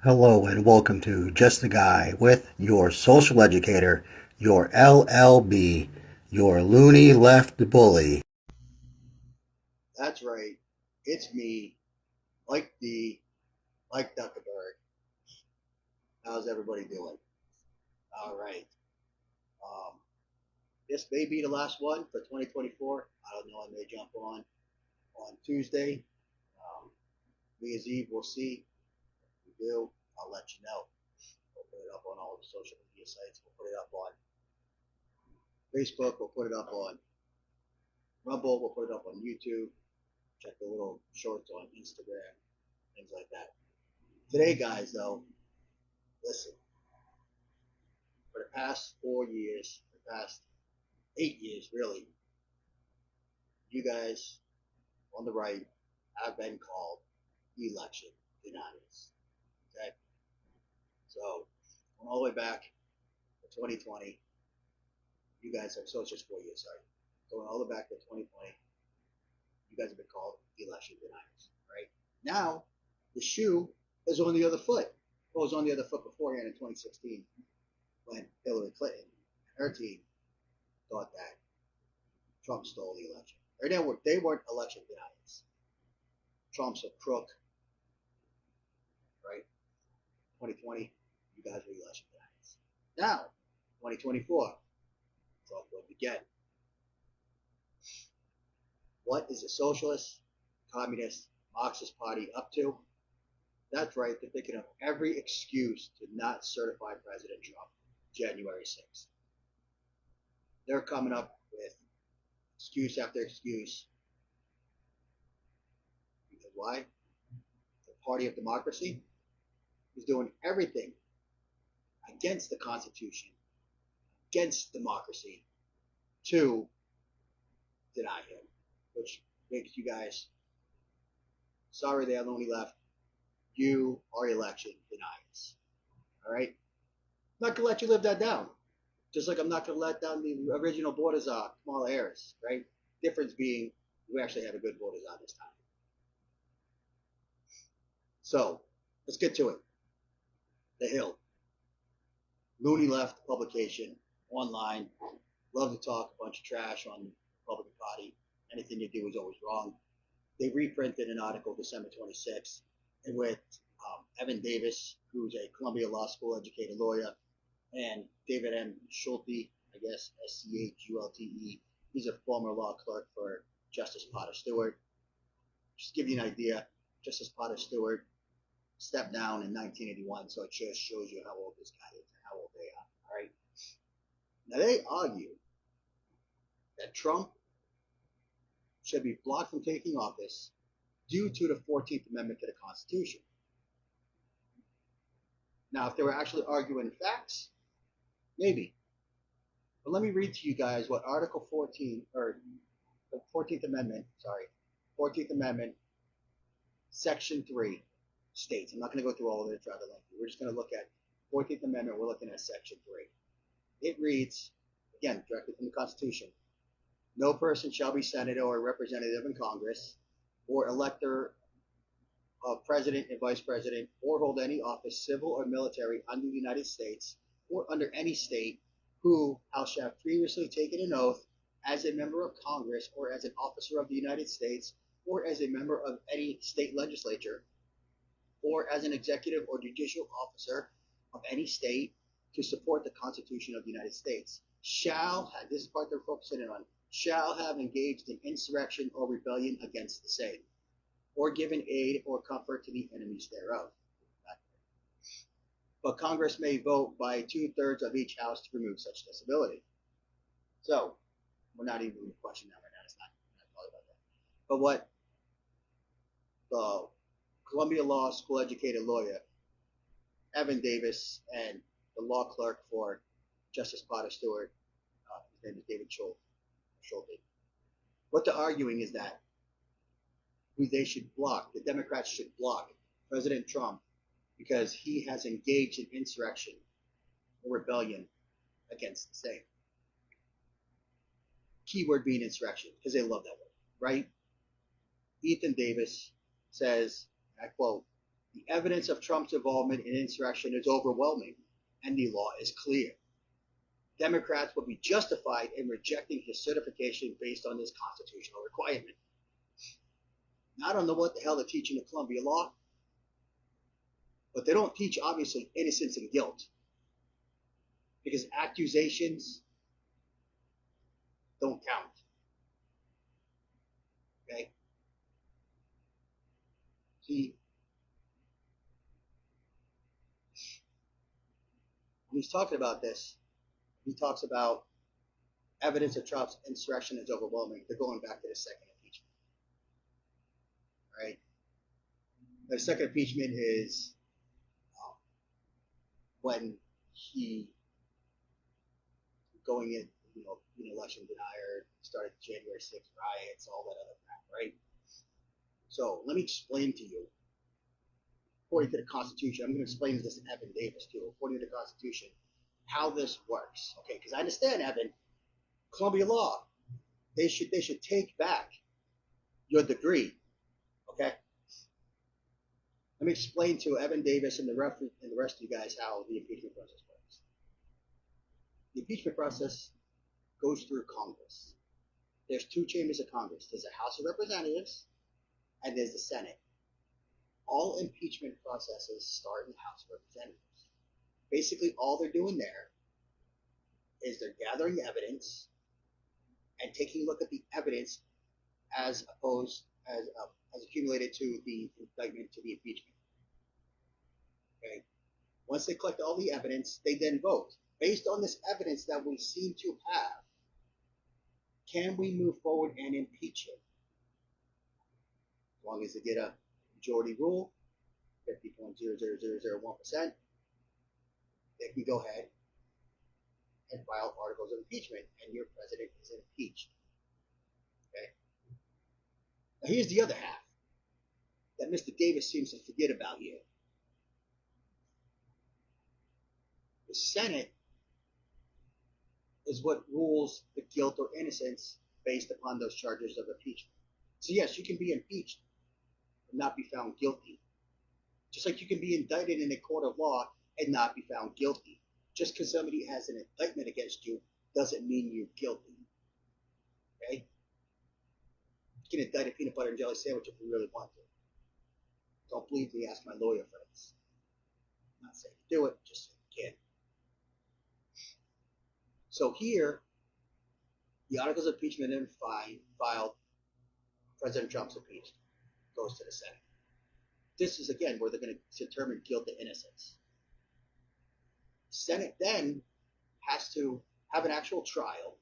Hello and welcome to Just a Guy with your social educator, your LLB, your Looney Left bully. That's right. It's me, Mike D, Mike Duckerberg. How's everybody doing? All right. Um, this may be the last one for 2024. I don't know. I may jump on Tuesday. Um, New Year's Eve, we'll see. If we do, I'll let you know. We'll put it up on all the social media sites. We'll put it up on Facebook. We'll put it up on Rumble. We'll put it up on YouTube. Check the little shorts on Instagram, things like that. Today, guys, though, listen. For the past 4 years, the past 8 years, really, you guys on the right have been called election deniers. Okay? So, going all the way back to 2020, you guys have, so it's just 4 years, sorry. Going all the way back to 2020, you guys have been called election deniers, right? Now, the shoe is on the other foot. Well, it was on the other foot beforehand in 2016 when Hillary Clinton and her team thought that Trump stole the election. They weren't election deniers. Trump's a crook, right? 2020, you guys were election deniers. Now, 2024, Trump wins again. What is the socialist, communist, Marxist party up to? That's right, they're thinking of every excuse to not certify President Trump January 6th. They're coming up with excuse after excuse. Because why? The party of democracy is doing everything against the Constitution, against democracy, to deny him, which makes you guys sorry they have only left. You are election deniers. All right? I'm not going to let you live that down. Just like I'm not going to let down the original border czar, Kamala Harris, right? Difference being we actually have a good border czar this time. So let's get to it. The Hill. Looney Left publication online. Love to talk a bunch of trash on the Republican Party. Anything you do is always wrong. They reprinted an article December 26th with Evan Davis, who's a Columbia Law School educated lawyer, and David M. Schulte, I guess, Schulte. He's a former law clerk for Justice Potter Stewart. Just to give you an idea, Justice Potter Stewart stepped down in 1981, so it just shows you how old this guy is and how old they are. All right. Now they argue that Trump should be blocked from taking office due to the 14th Amendment to the Constitution. Now, if they were actually arguing facts, maybe. But let me read to you guys what Article 14, or the 14th Amendment, 14th Amendment, Section 3 states. I'm not going to go through all of it, it's rather lengthy. We're just going to look at 14th Amendment, we're looking at Section 3. It reads, again, directly from the Constitution, no person shall be senator or representative in Congress or elector of president and vice president or hold any office, civil or military, under the United States or under any state who shall have previously taken an oath as a member of Congress or as an officer of the United States or as a member of any state legislature or as an executive or judicial officer of any state to support the Constitution of the United States shall have, this is part they're focusing on, shall have engaged in insurrection or rebellion against the same, or given aid or comfort to the enemies thereof. But Congress may vote by 2/3 of each house to remove such disability. So, we're not even going to question that right now. It's not talking about that. But what the Columbia Law School educated lawyer, Evan Davis, and the law clerk for Justice Potter Stewart, his name is David Schulte. What they're arguing is that they should block, the Democrats should block President Trump because he has engaged in insurrection or rebellion against the same. Keyword being insurrection, because they love that word, right? Ethan Davis says, I quote, The evidence of Trump's involvement in insurrection is overwhelming, and the law is clear. Democrats would be justified in rejecting his certification based on this constitutional requirement. Now, I don't know what the hell they're teaching in Columbia law, but they don't teach, obviously, innocence and guilt. Because accusations don't count. Okay? See, when he's talking about this, he talks about evidence of Trump's insurrection is overwhelming. They're going back to the second impeachment. Right? The second impeachment is when he going in, election denier, started January 6th riots, all that other crap, right? So let me explain to you, according to the Constitution, I'm going to explain this to Evan Davis too, according to the Constitution, how this works. Okay, because I understand, Evan, Columbia law, they should take back your degree. Okay? Let me explain to Evan Davis and the rest of you guys how the impeachment process works. The impeachment process goes through Congress. There's two chambers of Congress. There's the House of Representatives and there's the Senate. All impeachment processes start in the House of Representatives. Basically, all they're doing there is they're gathering evidence and taking a look at the evidence as accumulated to the indictment, to the impeachment. Okay. Once they collect all the evidence, they then vote. Based on this evidence that we seem to have, can we move forward and impeach him? As long as they get a majority rule, 50.00001%, they can go ahead and file articles of impeachment, and your president is impeached. Okay. Now here's the other half that Mr. Davis seems to forget about here. The Senate is what rules the guilt or innocence based upon those charges of impeachment. So yes, you can be impeached and not be found guilty. Just like you can be indicted in a court of law and not be found guilty. Just because somebody has an indictment against you doesn't mean you're guilty. Okay? You can indict a peanut butter and jelly sandwich if you really want to. Don't believe me, ask my lawyer friends. I'm not saying to do it, just saying you can. So here, the articles of impeachment and filed, President Trump's impeached, goes to the Senate. This is, again, where they're going to determine guilt and innocence. Senate then has to have an actual trial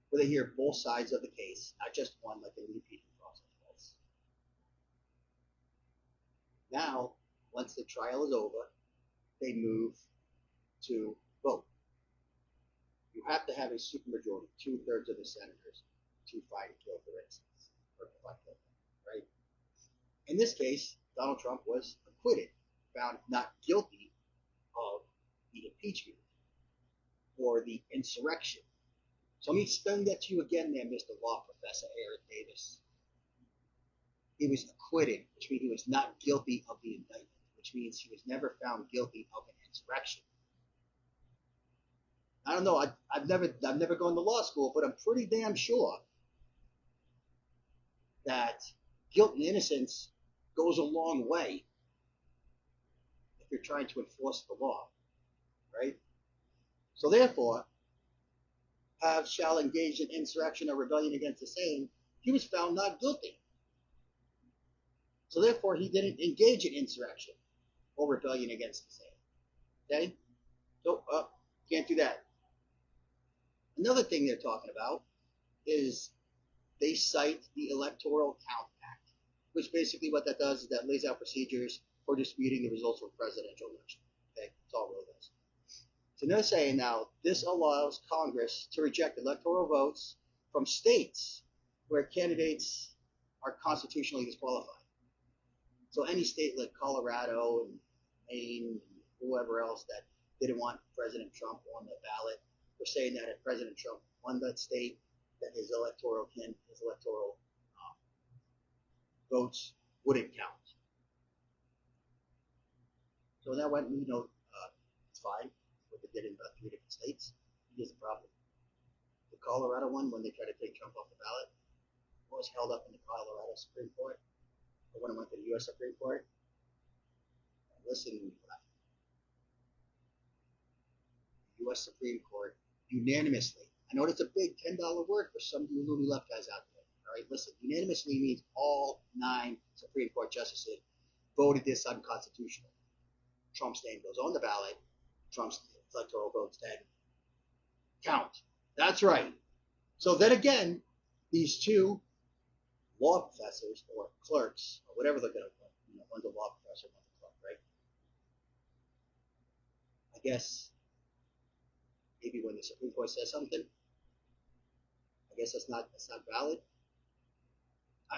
where they hear both sides of the case, not just one like the impeachment process was. Now, once the trial is over, they move to vote. You have to have a supermajority, 2/3 of the senators, to find guilt or innocence, or find guilt, right? In this case, Donald Trump was acquitted, found not guilty of the impeachment or the insurrection. So let me explain that to you again there, Mr. Law Professor Eric Davis. He was acquitted, which means he was not guilty of the indictment, which means he was never found guilty of an insurrection. I don't know, I've never gone to law school, but I'm pretty damn sure that guilt and innocence goes a long way if you're trying to enforce the law, right? So therefore, shall engage in insurrection or rebellion against the same, he was found not guilty. So therefore, he didn't engage in insurrection or rebellion against the same. Okay? So, can't do that. Another thing they're talking about is they cite the Electoral Count Act, which basically what that does is that lays out procedures for disputing the results of a presidential election. Okay? That's all it really does. So they're saying now this allows Congress to reject electoral votes from states where candidates are constitutionally disqualified. So any state like Colorado and Maine and whoever else that didn't want President Trump on the ballot, we're saying that if President Trump won that state, that his electoral votes wouldn't count. So that went, it's fine. What they did in about 3 different states. Here's the problem. The Colorado one, when they tried to take Trump off the ballot, was held up in the Colorado Supreme Court. But when it went to the U.S. Supreme Court, listen, the U.S. Supreme Court unanimously. I know it's a big $10 word for some of you Looney Left guys out there. All right, listen. Unanimously means all 9 Supreme Court justices voted this unconstitutional. Trump's name goes on the ballot. Trump's electoral votes then count. That's right. So then again, these 2 law professors or clerks or whatever they're going to, one's a law professor, one's a clerk, right? I guess maybe when the Supreme Court says something, I guess that's not valid.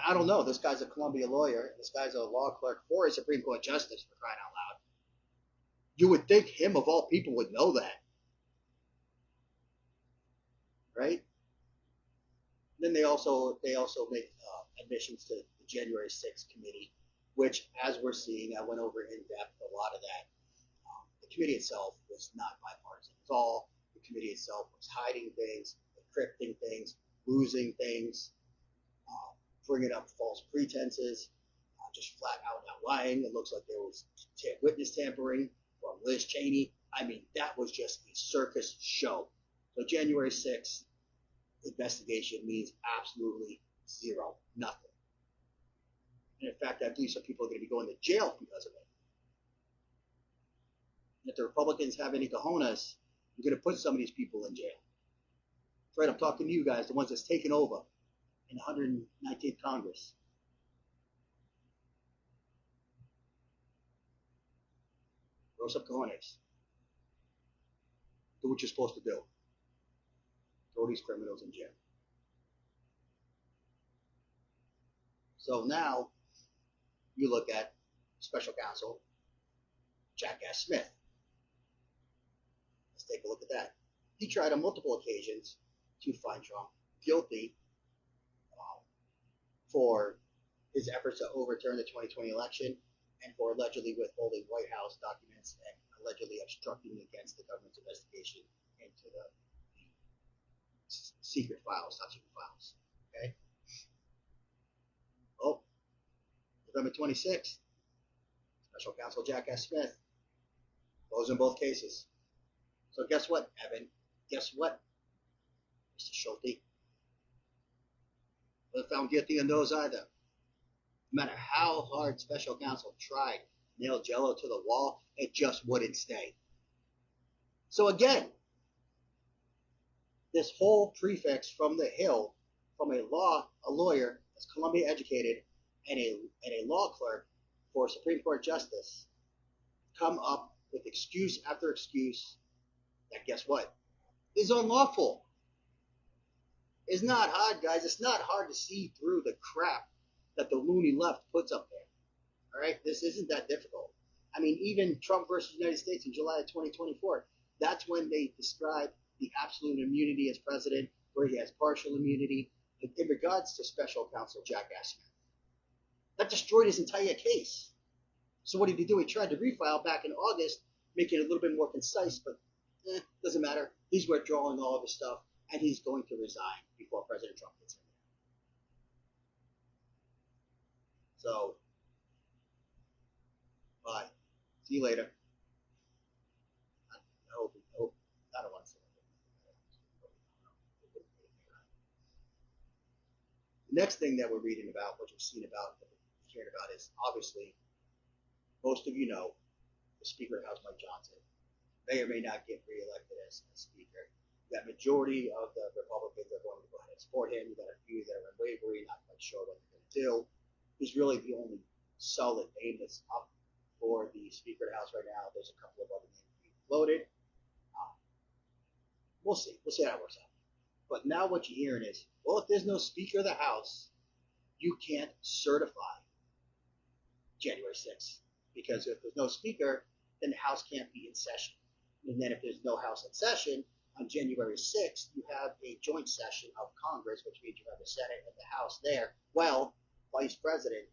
I don't know. This guy's a Columbia lawyer. This guy's a law clerk for a Supreme Court justice, for crying out loud. You would think him of all people would know that, right? Then they also make admissions to the January 6th committee, which, as we're seeing, I went over in depth a lot of that. The committee itself was not bipartisan at all. The committee itself was hiding things, encrypting things, losing things, bringing up false pretenses, just flat out lying. It looks like there was witness tampering from Liz Cheney. I mean, that was just a circus show. So January 6th investigation means absolutely zero, nothing. And in fact, I believe some people are going to be going to jail because of it. And if the Republicans have any cojones, you're going to put some of these people in jail. That's right, I'm talking to you guys, the ones that's taken over in the 119th Congress. Grow some cojones. Do what you're supposed to do. Throw these criminals in jail. So now you look at special counsel Jackass Smith. Let's take a look at that. He tried on multiple occasions to find Trump guilty for his efforts to overturn the 2020 election and for allegedly withholding White House documents and allegedly obstructing against the government's investigation into the secret files, top secret files. Okay? Oh, November 26th, special counsel Jackass Smith goes in both cases. So guess what, Evan? Guess what, Mr. Schulte? Wasn't found guilty on those either. No matter how hard special counsel tried to nail Jello to the wall, it just wouldn't stay. So again, this whole prefix from the Hill, from a lawyer that's Columbia educated, and a law clerk for a Supreme Court justice, come up with excuse after excuse that, guess what, is unlawful. It's not hard, guys. It's not hard to see through the crap that the Looney Left puts up there. All right? This isn't that difficult. I mean, even Trump versus United States in July of 2024, that's when they described the absolute immunity as president, where he has partial immunity, in regards to special counsel Jackass Smith. That destroyed his entire case. So what did he do? He tried to refile back in August, making it a little bit more concise, but doesn't matter. He's withdrawing all of his stuff, and he's going to resign before President Trump gets in there. So, bye. See you later. I hope I don't want to say that. The next thing that we're reading about, what you've seen about, what we're hearing about, is obviously, most of you know, the Speaker of the House, Mike Johnson, may or may not get reelected as Speaker. That majority of the Republicans are going to go ahead and support him. You've got a few that are unwavering, not quite sure what they're going to do. He's really the only solid name that's up for the Speaker of the House right now. There's a couple of other names being floated. We'll see. We'll see how it works out. But now what you're hearing is, well, if there's no Speaker of the House, you can't certify January 6th. Because if there's no Speaker, then the House can't be in session. And then if there's no House in session, on January 6th, you have a joint session of Congress, which means you have the Senate and the House there. Well, Vice President,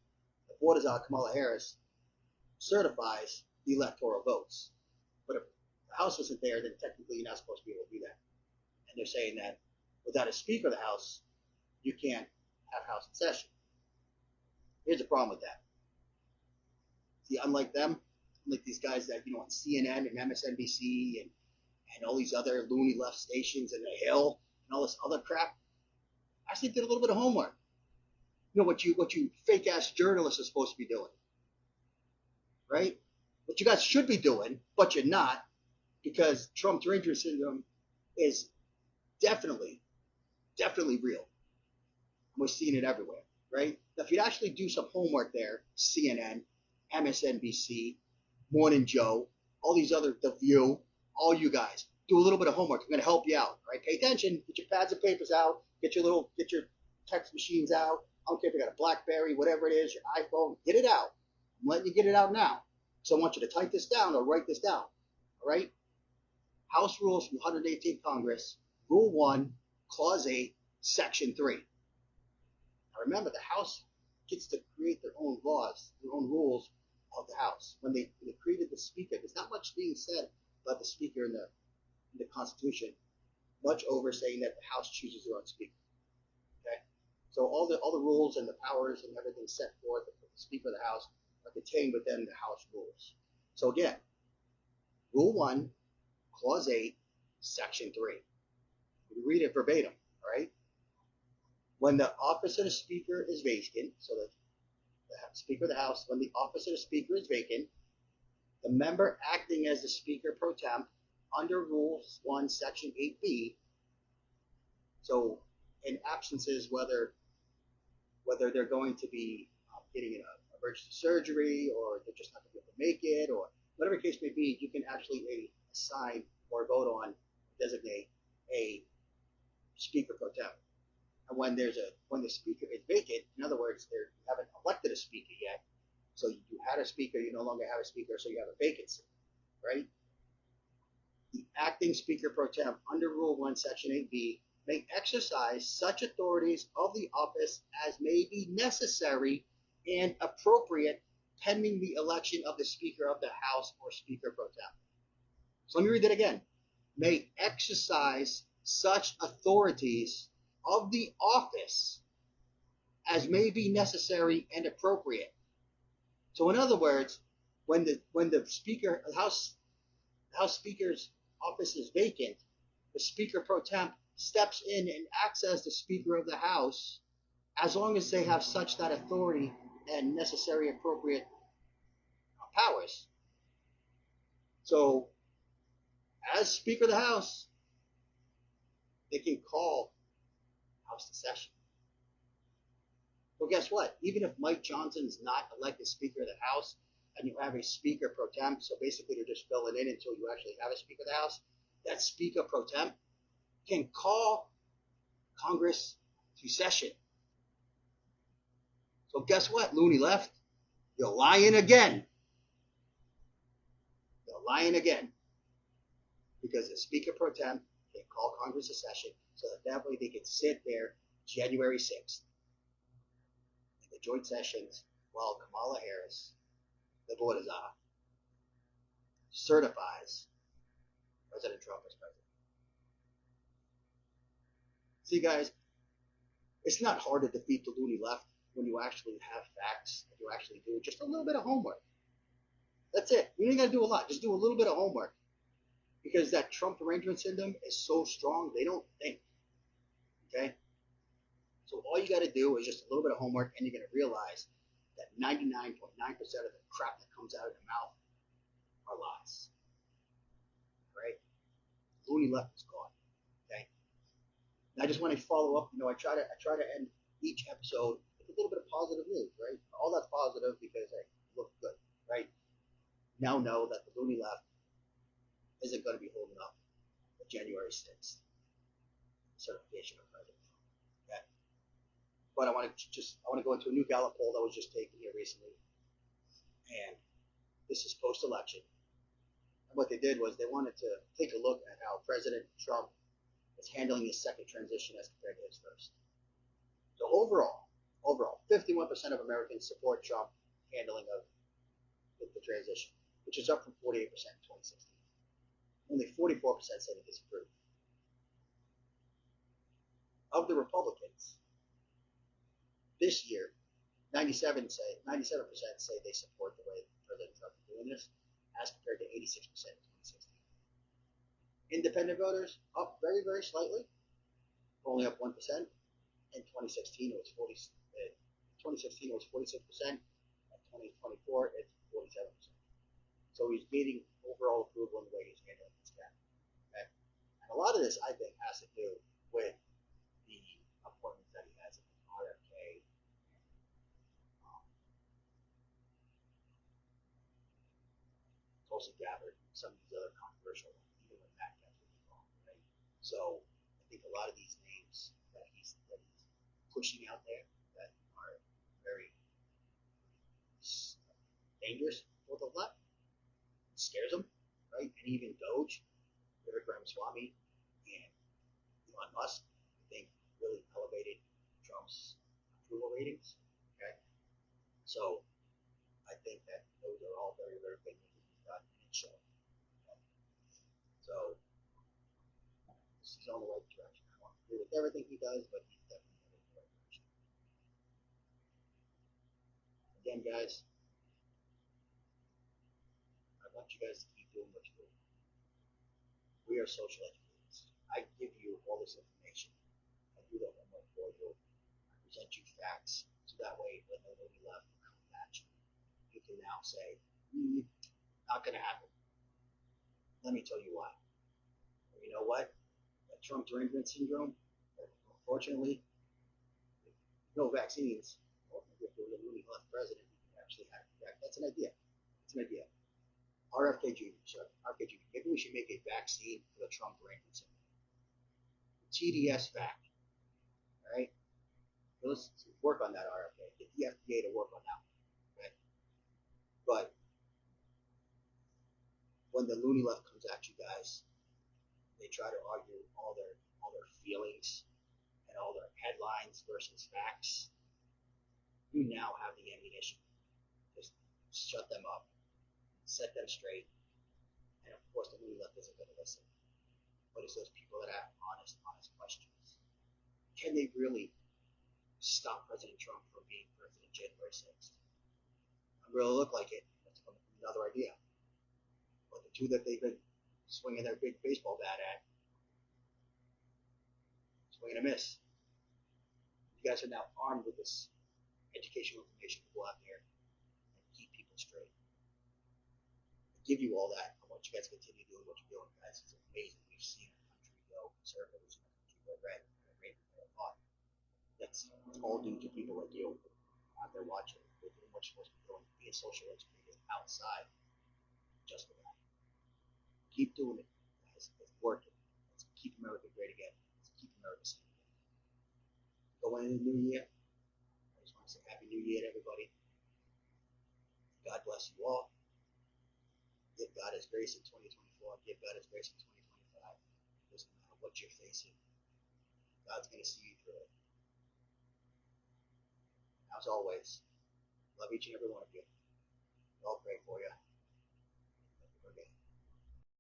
the Kamala Harris, certifies the electoral votes. But if the House isn't there, then technically you're not supposed to be able to do that. And they're saying that without a Speaker of the House, you can't have House in session. Here's the problem with that. See, unlike them, unlike these guys that, on CNN and MSNBC and all these other Looney Left stations and The Hill and all this other crap, I actually did a little bit of homework. What you fake ass journalists are supposed to be doing, right? What you guys should be doing, but you're not, because Trump Ranger syndrome is definitely real. And we're seeing it everywhere, right? Now, if you'd actually do some homework there, CNN, MSNBC, Morning Joe, all these other, The View, all you guys, do a little bit of homework. I'm going to help you out, right? Pay attention. Get your pads and papers out. Get your text machines out. I don't care if you got a BlackBerry, whatever it is, your iPhone. Get it out. I'm letting you get it out now. So I want you to type this down or write this down, all right? House Rules from the 118th Congress, Rule 1, Clause 8, Section 3. Now remember, the House gets to create their own laws, their own rules of the House. When they created the Speaker, there's not much being said about the Speaker in the Constitution, much over saying that the House chooses their own Speaker. Okay, so all the rules and the powers and everything set forth for the Speaker of the House are contained within the House rules. So again, Rule 1, Clause 8, Section 3. We read it verbatim, all right? When the office of the Speaker is vacant, so the Speaker of the House, when the office of the Speaker is vacant, the member acting as the Speaker pro temp under Rules 1, Section 8b, so in absences, whether they're going to be getting an emergency surgery or they're just not going to be able to make it, or whatever the case may be, you can actually assign or vote on, designate a Speaker pro temp. And when the Speaker is vacant, in other words, you haven't elected a Speaker yet, so you had a Speaker, you no longer have a Speaker, so you have a vacancy, right? The acting Speaker pro temp under Rule 1, Section 8b may exercise such authorities of the office as may be necessary and appropriate pending the election of the Speaker of the House or Speaker pro temp. So let me read that again. May exercise such authorities of the office as may be necessary and appropriate. So in other words, when the Speaker, the House Speaker's office is vacant, the Speaker pro temp steps in and acts as the Speaker of the House, as long as they have such that authority and necessary appropriate powers. So as Speaker of the House, they can call House to session. Well, guess what? Even if Mike Johnson's not elected Speaker of the House and you have a Speaker pro temp, so basically they're just filling in until you actually have a Speaker of the House, that Speaker pro temp can call Congress to session. So guess what, Looney Left? You're lying again. You're lying again. Because the Speaker pro temp can call Congress to session so that way they can sit there January 6th in the joint sessions while Kamala Harris, the Bordazar, certifies President Trump as president. See, guys, it's not hard to defeat the Looney Left when you actually have facts and you actually do just a little bit of homework. That's it. You ain't got to do a lot. Just do a little bit of homework. Because that Trump derangement syndrome is so strong, they don't think. Okay? So all you got to do is just a little bit of homework, and you're going to realize that 99.9% of the crap that comes out of their mouth are lies. Right? Looney Left is gone. Okay? And I just want to follow up. I try to end each episode with a little bit of positive news, right? All that's positive because I look good, right? Now know that the Looney Left isn't going to be holding up the January 6th certification of President Trump. Okay? But I want to go into a new Gallup poll that was just taken here recently. And this is post-election. And what they did was they wanted to take a look at how President Trump is handling his second transition as compared to his first. So overall, 51% of Americans support Trump handling of the transition. which is up from 48% in 2016. Only 44% say they disapprove. Of the Republicans, this year, 97% say they support the way President Trump is doing this, as compared to 86% in 2016. Independent voters up very, very slightly, only up 1%. In 2016, it was 2016 it was 46%. In 2024, it's 47%. So he's gaining overall approval in the way he's handling this guy. Okay? And a lot of this, I think, has to do with the appointments that he has in RFK, Tulsi Gabbard, some of these other controversial ones, even when Matt gets really wrong, right? So I think a lot of these names that he's pushing out there that are very dangerous for the left scares them, right? And even Doge, Vivek Ramaswamy, and Elon Musk, I think, really elevated Trump's approval ratings. Okay, so I think that those are all very, very big news that he's got in his show. Okay? So he's on the right direction. I don't agree with everything he does, but he's definitely on the right direction. Again, guys, I want you guys to keep doing what you're doing. We are social educators. I give you all this information. I do the homework for you. I present you facts, so that way when the Looney Left comes at you, you can now say, not going to happen. Let me tell you why. And you know what? That Trump derangement syndrome, unfortunately, no vaccines. Well, if there was a Looney Left president, you could actually have it. That's an idea. It's an idea. RFK Jr., sorry, RFK Jr. Maybe we should make a vaccine for the Trump derangement syndrome. TDS vac. All right? So let's work on that, RFK. Get the FDA to work on that one. Okay? But when the Looney Left comes at you guys, they try to argue all their feelings and all their headlines versus facts. You now have the ammunition. Just shut them up, set them straight, and of course the Looney Left isn't going to listen. But it's those people that have honest questions. Can they really stop President Trump from being president January 6th? It really look like it. That's another idea. But the two that they've been swinging their big baseball bat at, swing and a miss. You guys are now armed with this educational information to go out there and keep people straight. I give you all that. I want you guys to continue doing what you're doing, guys. It's amazing. We've seen a country go conservative, we've seen a country go red, That's all due to people like you out there watching. They're doing what you're supposed to be doing. Be a social educator outside just for that. Keep doing it, guys. It's working. Let's keep America great again. Let's keep America safe again. Going into the new year, I just want to say Happy New Year to everybody. God bless you all. Give God His grace in 2024. Give God His grace in 2025. Doesn't matter what you're facing. God's going to see you through it. As always, love each and every one of you. We all pray for you.